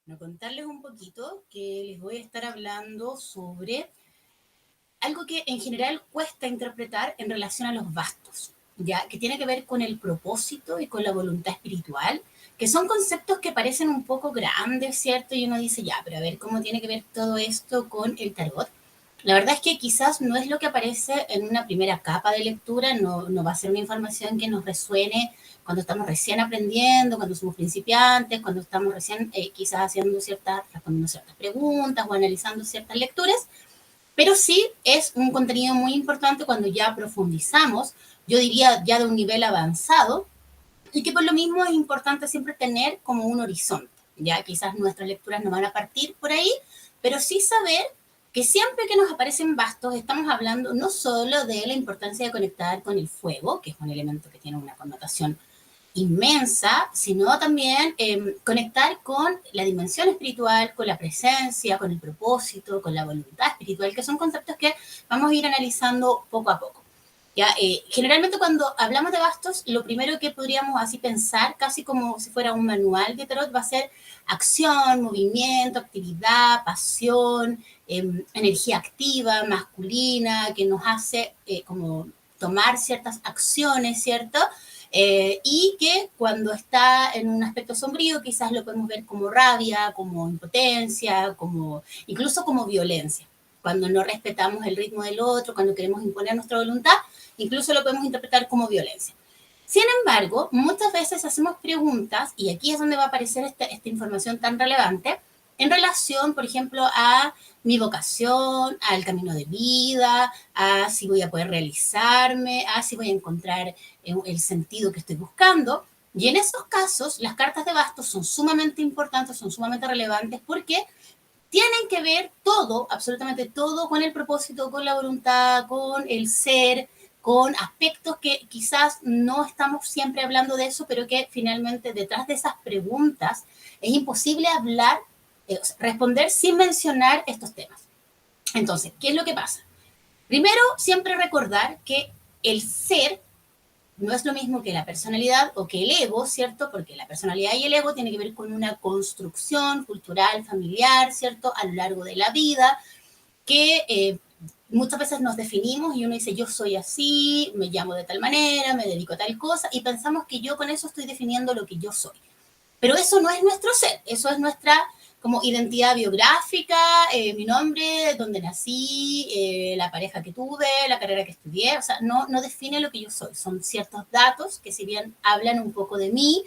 Bueno, contarles un poquito que les voy a estar hablando sobre algo que en general cuesta interpretar en relación a los bastos, ya que tiene que ver con el propósito y con la voluntad espiritual, que son conceptos que parecen un poco grandes, ¿cierto? Y uno dice, ya, pero a ver cómo tiene que ver todo esto con el tarot. La verdad es que quizás no es lo que aparece en una primera capa de lectura, no va a ser una información que nos resuene cuando estamos recién aprendiendo, cuando somos principiantes, cuando estamos recién quizás respondiendo ciertas preguntas o analizando ciertas lecturas, pero sí es un contenido muy importante cuando ya profundizamos, yo diría ya de un nivel avanzado, y que por lo mismo es importante siempre tener como un horizonte. Ya quizás nuestras lecturas no van a partir por ahí, pero sí saber que siempre que nos aparecen bastos estamos hablando no solo de la importancia de conectar con el fuego, que es un elemento que tiene una connotación inmensa, sino también conectar con la dimensión espiritual, con la presencia, con el propósito, con la voluntad espiritual, que son conceptos que vamos a ir analizando poco a poco. ¿Ya? Generalmente cuando hablamos de bastos, lo primero que podríamos así pensar, casi como si fuera un manual de tarot, va a ser acción, movimiento, actividad, pasión, energía activa, masculina, que nos hace como tomar ciertas acciones, ¿cierto? Y que cuando está en un aspecto sombrío quizás lo podemos ver como rabia, como impotencia, como, incluso como violencia. Cuando no respetamos el ritmo del otro, cuando queremos imponer nuestra voluntad, incluso lo podemos interpretar como violencia. Sin embargo, muchas veces hacemos preguntas, y aquí es donde va a aparecer esta información tan relevante, en relación, por ejemplo, a mi vocación, al camino de vida, a si voy a poder realizarme, a si voy a encontrar el sentido que estoy buscando. Y en esos casos, las cartas de bastos son sumamente importantes, son sumamente relevantes, porque tienen que ver todo, absolutamente todo, con el propósito, con la voluntad, con el ser, con aspectos que quizás no estamos siempre hablando de eso, pero que finalmente detrás de esas preguntas es imposible hablar, responder sin mencionar estos temas. Entonces, ¿qué es lo que pasa? Primero, siempre recordar que el ser no es lo mismo que la personalidad o que el ego, ¿cierto? Porque la personalidad y el ego tienen que ver con una construcción cultural, familiar, ¿cierto? A lo largo de la vida, que muchas veces nos definimos y uno dice, yo soy así, me llamo de tal manera, me dedico a tal cosa, y pensamos que yo con eso estoy definiendo lo que yo soy. Pero eso no es nuestro ser, eso es nuestra como identidad biográfica, mi nombre, dónde nací, la pareja que tuve, la carrera que estudié, o sea, no define lo que yo soy, son ciertos datos que si bien hablan un poco de mí,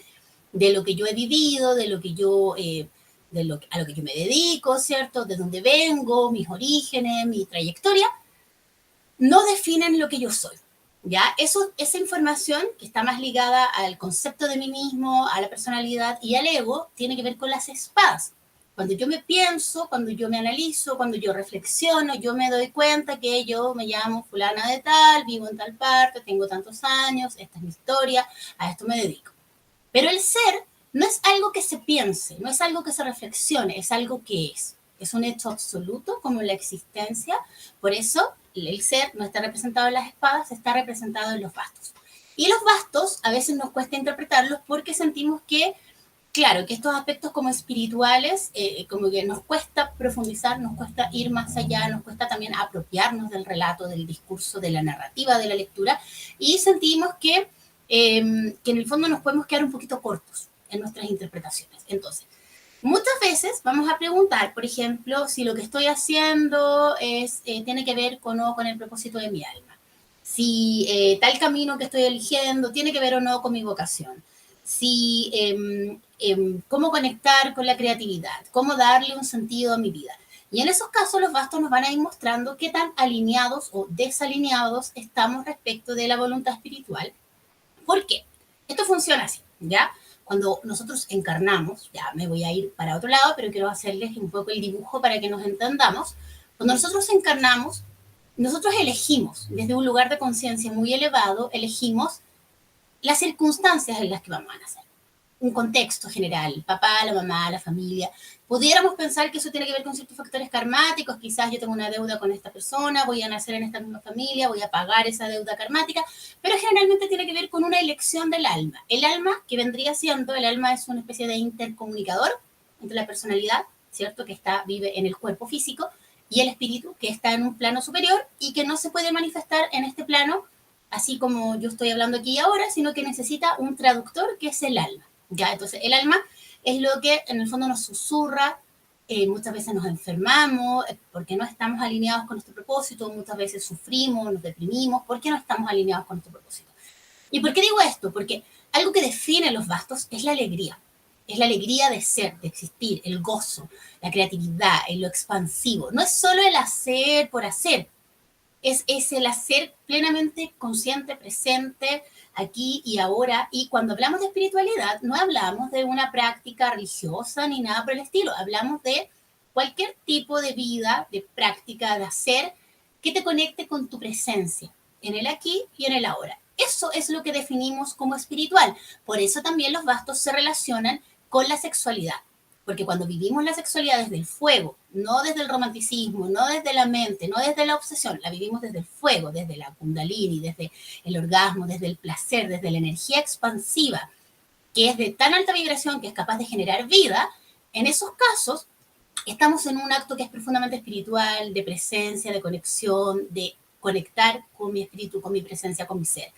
de lo que yo he vivido, de lo que yo, a lo que yo me dedico, ¿cierto? De dónde vengo, mis orígenes, mi trayectoria, no definen lo que yo soy. ¿Ya? Esa información que está más ligada al concepto de mí mismo, a la personalidad y al ego, tiene que ver con las espadas. Cuando yo me pienso, cuando yo me analizo, cuando yo reflexiono, yo me doy cuenta que yo me llamo fulana de tal, vivo en tal parte, tengo tantos años, esta es mi historia, a esto me dedico. Pero el ser no es algo que se piense, no es algo que se reflexione, es algo que es. Es un hecho absoluto como la existencia. Por eso el ser no está representado en las espadas, está representado en los bastos. Y los bastos a veces nos cuesta interpretarlos porque sentimos que, claro, que estos aspectos como espirituales, como que nos cuesta profundizar, nos cuesta ir más allá, nos cuesta también apropiarnos del relato, del discurso, de la narrativa, de la lectura, y sentimos que en el fondo nos podemos quedar un poquito cortos en nuestras interpretaciones. Entonces, muchas veces vamos a preguntar, por ejemplo, si lo que estoy haciendo tiene que ver o no con el propósito de mi alma. Si tal camino que estoy eligiendo tiene que ver o no con mi vocación. Si cómo conectar con la creatividad, cómo darle un sentido a mi vida. Y en esos casos los bastos nos van a ir mostrando qué tan alineados o desalineados estamos respecto de la voluntad espiritual. ¿Por qué? Esto funciona así, ¿ya? Cuando nosotros encarnamos, ya me voy a ir para otro lado, pero quiero hacerles un poco el dibujo para que nos entendamos. Cuando nosotros encarnamos, nosotros elegimos, desde un lugar de conciencia muy elevado, elegimos las circunstancias en las que vamos a nacer. Un contexto general, el papá, la mamá, la familia. Pudiéramos pensar que eso tiene que ver con ciertos factores karmáticos, quizás yo tengo una deuda con esta persona, voy a nacer en esta misma familia, voy a pagar esa deuda karmática, pero generalmente tiene que ver con una elección del alma. El alma, que vendría siendo, el alma es una especie de intercomunicador, entre la personalidad, ¿cierto? Que vive en el cuerpo físico, y el espíritu, que está en un plano superior y que no se puede manifestar en este plano, así como yo estoy hablando aquí y ahora, sino que necesita un traductor, que es el alma. ¿Ya? Entonces, el alma es lo que en el fondo nos susurra. Muchas veces nos enfermamos porque no estamos alineados con nuestro propósito, muchas veces sufrimos, nos deprimimos porque no estamos alineados con nuestro propósito. ¿Y por qué digo esto? Porque algo que define los bastos es la alegría. Es la alegría de ser, de existir, el gozo, la creatividad, lo expansivo. No es solo el hacer por hacer, es el hacer plenamente consciente, presente, aquí y ahora. Y cuando hablamos de espiritualidad, no hablamos de una práctica religiosa ni nada por el estilo. Hablamos de cualquier tipo de vida, de práctica, de hacer que te conecte con tu presencia, en el aquí y en el ahora. Eso es lo que definimos como espiritual. Por eso también los bastos se relacionan con la sexualidad. Porque cuando vivimos la sexualidad desde el fuego, no desde el romanticismo, no desde la mente, no desde la obsesión, la vivimos desde el fuego, desde la kundalini, desde el orgasmo, desde el placer, desde la energía expansiva, que es de tan alta vibración que es capaz de generar vida, en esos casos estamos en un acto que es profundamente espiritual, de presencia, de conexión, de conectar con mi espíritu, con mi presencia, con mi ser.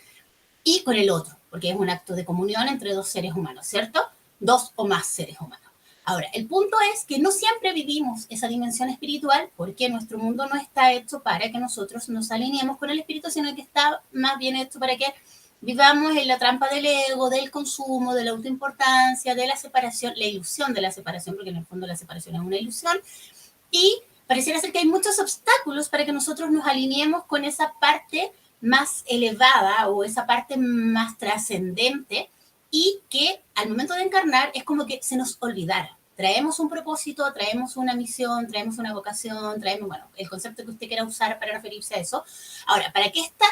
Y con el otro, porque es un acto de comunión entre dos seres humanos, ¿cierto? Dos o más seres humanos. Ahora, el punto es que no siempre vivimos esa dimensión espiritual porque nuestro mundo no está hecho para que nosotros nos alineemos con el espíritu, sino que está más bien hecho para que vivamos en la trampa del ego, del consumo, de la autoimportancia, de la separación, la ilusión de la separación, porque en el fondo la separación es una ilusión, y pareciera ser que hay muchos obstáculos para que nosotros nos alineemos con esa parte más elevada o esa parte más trascendente, y que al momento de encarnar es como que se nos olvidara. Traemos un propósito, traemos una misión, traemos una vocación, traemos, bueno, el concepto que usted quiera usar para referirse a eso. Ahora, para que esta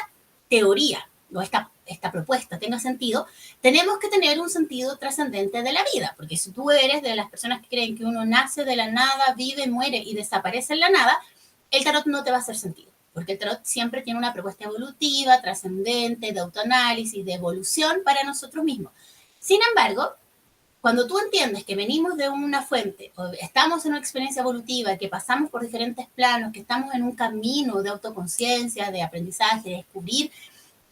teoría o esta propuesta tenga sentido, tenemos que tener un sentido trascendente de la vida, porque si tú eres de las personas que creen que uno nace de la nada, vive, muere y desaparece en la nada, el tarot no te va a hacer sentido, porque el tarot siempre tiene una propuesta evolutiva, trascendente, de autoanálisis, de evolución para nosotros mismos. Sin embargo, cuando tú entiendes que venimos de una fuente, o estamos en una experiencia evolutiva, que pasamos por diferentes planos, que estamos en un camino de autoconciencia, de aprendizaje, de descubrir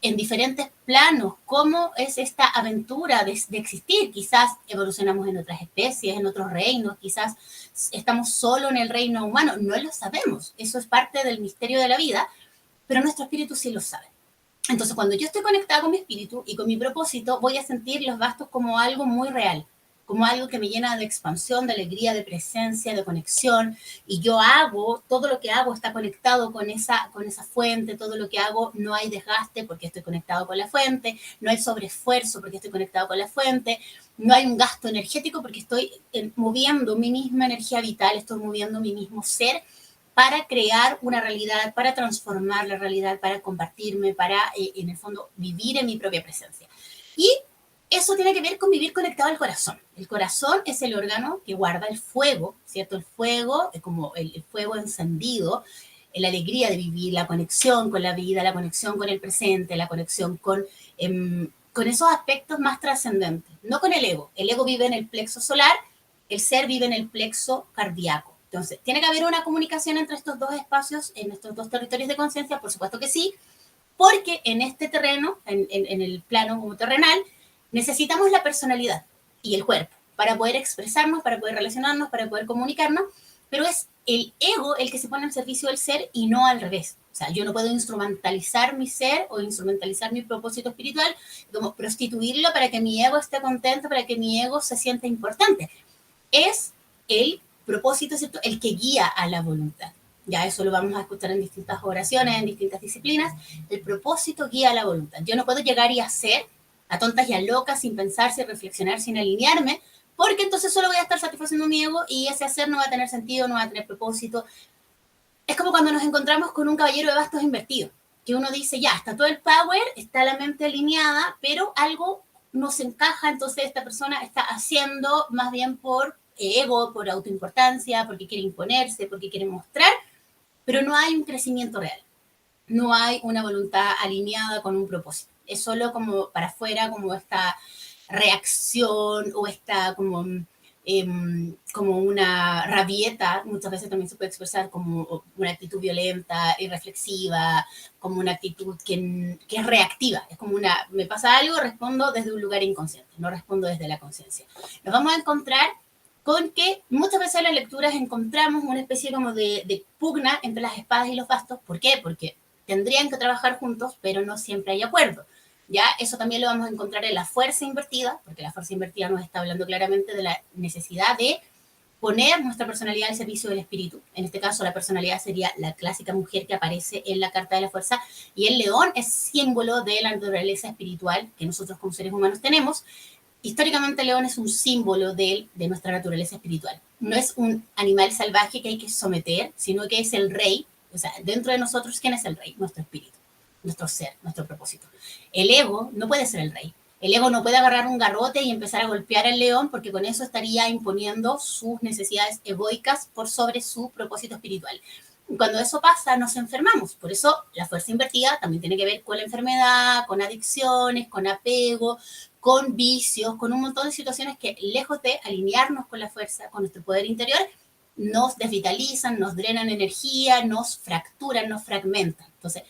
en diferentes planos cómo es esta aventura de existir. Quizás evolucionamos en otras especies, en otros reinos, quizás estamos solo en el reino humano, no lo sabemos. Eso es parte del misterio de la vida, pero nuestro espíritu sí lo sabe. Entonces, cuando yo estoy conectada con mi espíritu y con mi propósito, voy a sentir los bastos como algo muy real, como algo que me llena de expansión, de alegría, de presencia, de conexión, y yo hago, todo lo que hago está conectado con esa fuente, todo lo que hago no hay desgaste porque estoy conectado con la fuente, no hay sobreesfuerzo porque estoy conectado con la fuente, no hay un gasto energético porque estoy moviendo mi misma energía vital, estoy moviendo mi mismo ser para crear una realidad, para transformar la realidad, para compartirme, para, en el fondo, vivir en mi propia presencia. Y eso tiene que ver con vivir conectado al corazón. El corazón es el órgano que guarda el fuego, ¿cierto? El fuego es como el fuego encendido, la alegría de vivir, la conexión con la vida, la conexión con el presente, la conexión con esos aspectos más trascendentes, no con el ego. El ego vive en el plexo solar, el ser vive en el plexo cardíaco. Entonces, ¿tiene que haber una comunicación entre estos dos espacios, en estos dos territorios de conciencia? Por supuesto que sí, porque en este terreno, en el plano como terrenal, necesitamos la personalidad y el cuerpo para poder expresarnos, para poder relacionarnos, para poder comunicarnos, pero es el ego el que se pone al servicio del ser y no al revés. O sea, yo no puedo instrumentalizar mi ser o instrumentalizar mi propósito espiritual, como prostituirlo para que mi ego esté contento, para que mi ego se sienta importante. Es el propósito, ¿cierto?, el que guía a la voluntad. Ya eso lo vamos a escuchar en distintas oraciones, en distintas disciplinas. El propósito guía a la voluntad. Yo no puedo llegar y hacer a tontas y a locas sin pensar, sin reflexionar, sin alinearme, porque entonces solo voy a estar satisfaciendo mi ego y ese hacer no va a tener sentido, no va a tener propósito. Es como cuando nos encontramos con un caballero de bastos invertido, que uno dice, ya, está todo el power, está la mente alineada, pero algo no se encaja, entonces esta persona está haciendo más bien por ego, por autoimportancia, porque quiere imponerse, porque quiere mostrar, pero no hay un crecimiento real, no hay una voluntad alineada con un propósito. Es solo como para afuera, como esta reacción o esta como como una rabieta, muchas veces también se puede expresar como una actitud violenta, irreflexiva, como una actitud que es reactiva, es como me pasa algo, respondo desde un lugar inconsciente, no respondo desde la conciencia. Nos vamos a encontrar con que muchas veces en las lecturas encontramos una especie como de pugna entre las espadas y los bastos. ¿Por qué? Porque tendrían que trabajar juntos, pero no siempre hay acuerdo. Ya eso también lo vamos a encontrar en la fuerza invertida, porque la fuerza invertida nos está hablando claramente de la necesidad de poner nuestra personalidad al servicio del espíritu. En este caso, la personalidad sería la clásica mujer que aparece en la carta de la fuerza, y el león es símbolo de la naturaleza espiritual que nosotros como seres humanos tenemos. Históricamente el león es un símbolo de nuestra naturaleza espiritual. No es un animal salvaje que hay que someter, sino que es el rey. O sea, dentro de nosotros, ¿quién es el rey? Nuestro espíritu, nuestro ser, nuestro propósito. El ego no puede ser el rey. El ego no puede agarrar un garrote y empezar a golpear al león, porque con eso estaría imponiendo sus necesidades egoicas por sobre su propósito espiritual. Cuando eso pasa, nos enfermamos. Por eso la fuerza invertida también tiene que ver con la enfermedad, con adicciones, con apego, con vicios, con un montón de situaciones que, lejos de alinearnos con la fuerza, con nuestro poder interior, nos desvitalizan, nos drenan energía, nos fracturan, nos fragmentan. Entonces,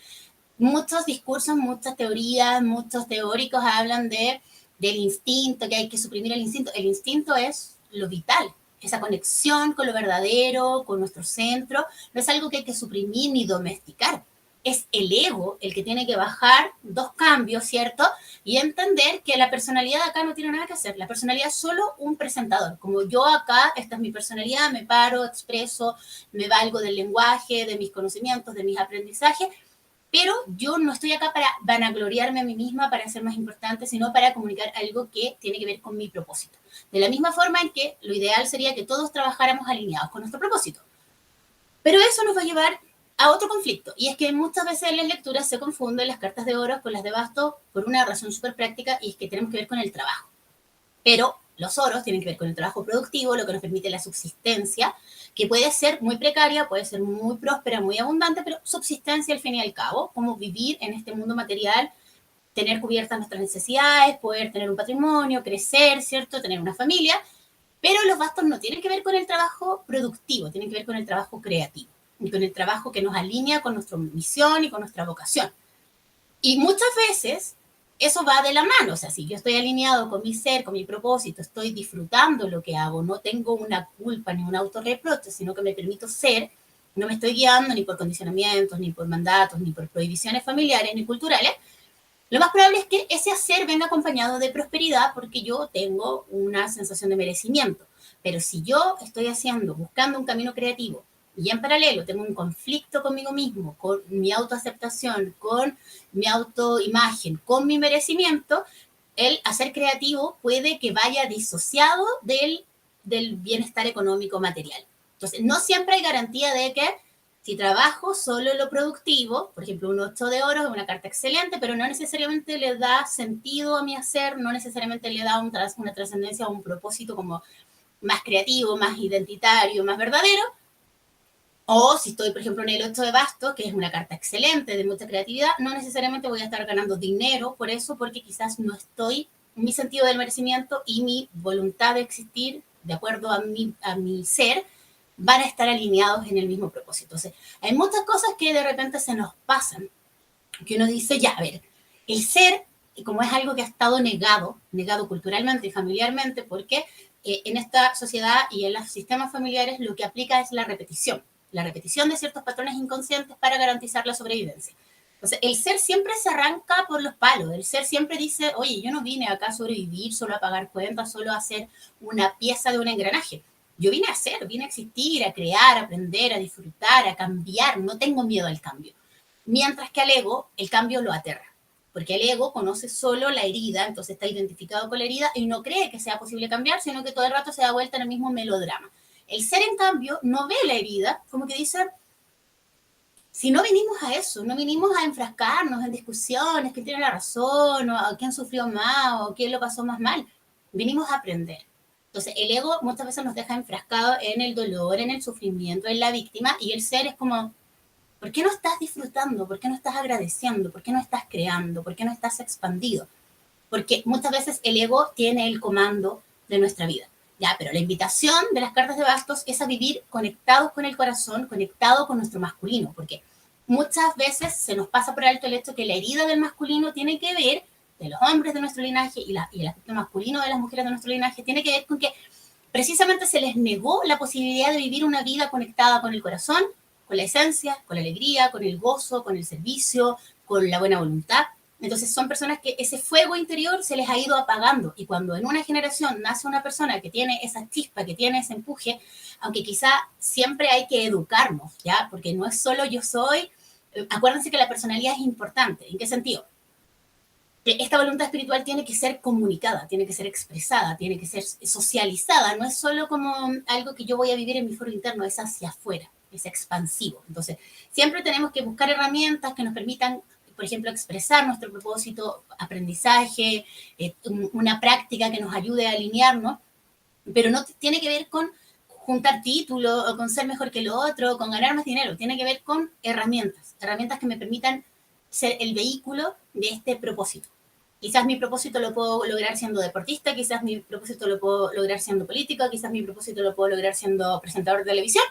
muchos discursos, muchas teorías, muchos teóricos hablan del instinto, que hay que suprimir el instinto. El instinto es lo vital, esa conexión con lo verdadero, con nuestro centro, no es algo que hay que suprimir ni domesticar. Es el ego el que tiene que bajar 2 cambios, ¿cierto? Y entender que la personalidad acá no tiene nada que hacer. La personalidad es solo un presentador. Como yo acá, esta es mi personalidad, me paro, expreso, me valgo del lenguaje, de mis conocimientos, de mis aprendizajes, pero yo no estoy acá para vanagloriarme a mí misma, para ser más importante, sino para comunicar algo que tiene que ver con mi propósito. De la misma forma en que lo ideal sería que todos trabajáramos alineados con nuestro propósito. Pero eso nos va a llevar a otro conflicto, y es que muchas veces en las lecturas se confunden las cartas de oro con las de bastos por una razón súper práctica, y es que tenemos que ver con el trabajo. Pero los oros tienen que ver con el trabajo productivo, lo que nos permite la subsistencia, que puede ser muy precaria, puede ser muy próspera, muy abundante, pero subsistencia al fin y al cabo, como vivir en este mundo material, tener cubiertas nuestras necesidades, poder tener un patrimonio, crecer, ¿cierto? Tener una familia. Pero los bastos no tienen que ver con el trabajo productivo, tienen que ver con el trabajo creativo, y con el trabajo que nos alinea con nuestra misión y con nuestra vocación. Y muchas veces eso va de la mano. O sea, si yo estoy alineado con mi ser, con mi propósito, estoy disfrutando lo que hago, no tengo una culpa ni un autorreproche, sino que me permito ser, no me estoy guiando ni por condicionamientos, ni por mandatos, ni por prohibiciones familiares, ni culturales, lo más probable es que ese hacer venga acompañado de prosperidad, porque yo tengo una sensación de merecimiento. Pero si yo estoy haciendo, buscando un camino creativo, y en paralelo tengo un conflicto conmigo mismo, con mi autoaceptación, con mi autoimagen, con mi merecimiento, el hacer creativo puede que vaya disociado del bienestar económico material. Entonces, no siempre hay garantía de que si trabajo solo lo productivo, por ejemplo, un 8 de oro es una carta excelente, pero no necesariamente le da sentido a mi hacer, no necesariamente le da una trascendencia o un propósito como más creativo, más identitario, más verdadero. O si estoy, por ejemplo, en el 8 de bastos, que es una carta excelente, de mucha creatividad, no necesariamente voy a estar ganando dinero por eso, porque quizás no estoy, mi sentido del merecimiento y mi voluntad de existir, de acuerdo a mi ser, van a estar alineados en el mismo propósito. Entonces, hay muchas cosas que de repente se nos pasan, que uno dice, ya, a ver, el ser, como es algo que ha estado negado culturalmente y familiarmente, porque en esta sociedad y en los sistemas familiares lo que aplica es la repetición de ciertos patrones inconscientes para garantizar la sobrevivencia. Entonces, el ser siempre se arranca por los palos, el ser siempre dice, oye, yo no vine acá a sobrevivir, solo a pagar cuentas, solo a ser una pieza de un engranaje. Yo vine a ser, vine a existir, a crear, a aprender, a disfrutar, a cambiar, no tengo miedo al cambio. Mientras que al ego, el cambio lo aterra, porque el ego conoce solo la herida, entonces está identificado con la herida y no cree que sea posible cambiar, sino que todo el rato se da vuelta en el mismo melodrama. El ser, en cambio, no ve la herida, como que dice, si no vinimos a eso, no vinimos a enfrascarnos en discusiones, quién tiene la razón, o quién sufrió más, o quién lo pasó más mal, vinimos a aprender. Entonces, el ego muchas veces nos deja enfrascados en el dolor, en el sufrimiento, en la víctima, y el ser es como, ¿por qué no estás disfrutando? ¿Por qué no estás agradeciendo? ¿Por qué no estás creando? ¿Por qué no estás expandido? Porque muchas veces el ego tiene el comando de nuestra vida. Ya, pero la invitación de las cartas de bastos es a vivir conectados con el corazón, conectados con nuestro masculino, porque muchas veces se nos pasa por alto el hecho que la herida del masculino tiene que ver, de los hombres de nuestro linaje y el aspecto masculino de las mujeres de nuestro linaje, tiene que ver con que precisamente se les negó la posibilidad de vivir una vida conectada con el corazón, con la esencia, con la alegría, con el gozo, con el servicio, con la buena voluntad. Entonces son personas que ese fuego interior se les ha ido apagando y cuando en una generación nace una persona que tiene esa chispa, que tiene ese empuje, aunque quizá siempre hay que educarnos, ¿ya? Porque no es solo yo soy, acuérdense que la personalidad es importante. ¿En qué sentido? Que esta voluntad espiritual tiene que ser comunicada, tiene que ser expresada, tiene que ser socializada, no es solo como algo que yo voy a vivir en mi foro interno, es hacia afuera, es expansivo. Entonces, siempre tenemos que buscar herramientas que nos permitan, por ejemplo, expresar nuestro propósito, aprendizaje, una práctica que nos ayude a alinearnos, pero no tiene que ver con juntar títulos o con ser mejor que el otro, con ganar más dinero, tiene que ver con herramientas, herramientas que me permitan ser el vehículo de este propósito. Quizás mi propósito lo puedo lograr siendo deportista, quizás mi propósito lo puedo lograr siendo político, quizás mi propósito lo puedo lograr siendo presentador de televisión,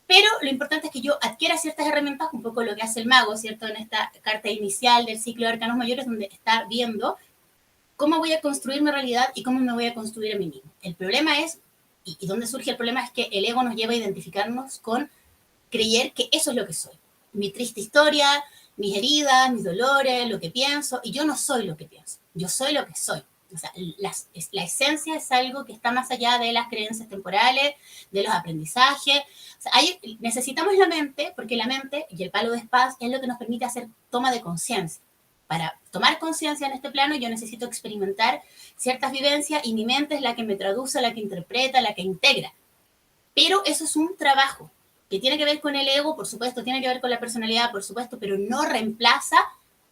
pero lo importante es que yo adquiera ciertas herramientas, un poco lo que hace el mago, ¿cierto? En esta carta inicial del ciclo de arcanos mayores, donde está viendo cómo voy a construir mi realidad y cómo me voy a construir a mí mismo. El problema es, y donde surge el problema es que el ego nos lleva a identificarnos con creer que eso es lo que soy. Mi triste historia, mis heridas, mis dolores, lo que pienso, y yo no soy lo que pienso, yo soy lo que soy. O sea, la esencia es algo que está más allá de las creencias temporales, de los aprendizajes. O sea, necesitamos la mente, porque la mente y el palo de espadas es lo que nos permite hacer toma de conciencia. Para tomar conciencia en este plano, yo necesito experimentar ciertas vivencias y mi mente es la que me traduce, la que interpreta, la que integra. Pero eso es un trabajo que tiene que ver con el ego, por supuesto, tiene que ver con la personalidad, por supuesto, pero no reemplaza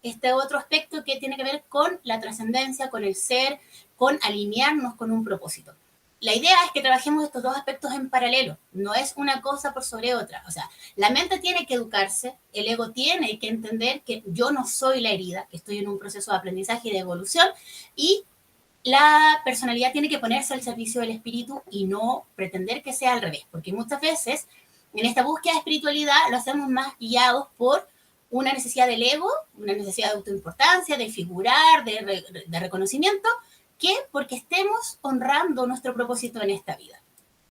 este otro aspecto que tiene que ver con la trascendencia, con el ser, con alinearnos con un propósito. La idea es que trabajemos estos dos aspectos en paralelo, no es una cosa por sobre otra. O sea, la mente tiene que educarse, el ego tiene que entender que yo no soy la herida, que estoy en un proceso de aprendizaje y de evolución, y la personalidad tiene que ponerse al servicio del espíritu y no pretender que sea al revés, porque muchas veces en esta búsqueda de espiritualidad lo hacemos más guiados por una necesidad del ego, una necesidad de autoimportancia, de figurar, de reconocimiento, que porque estemos honrando nuestro propósito en esta vida.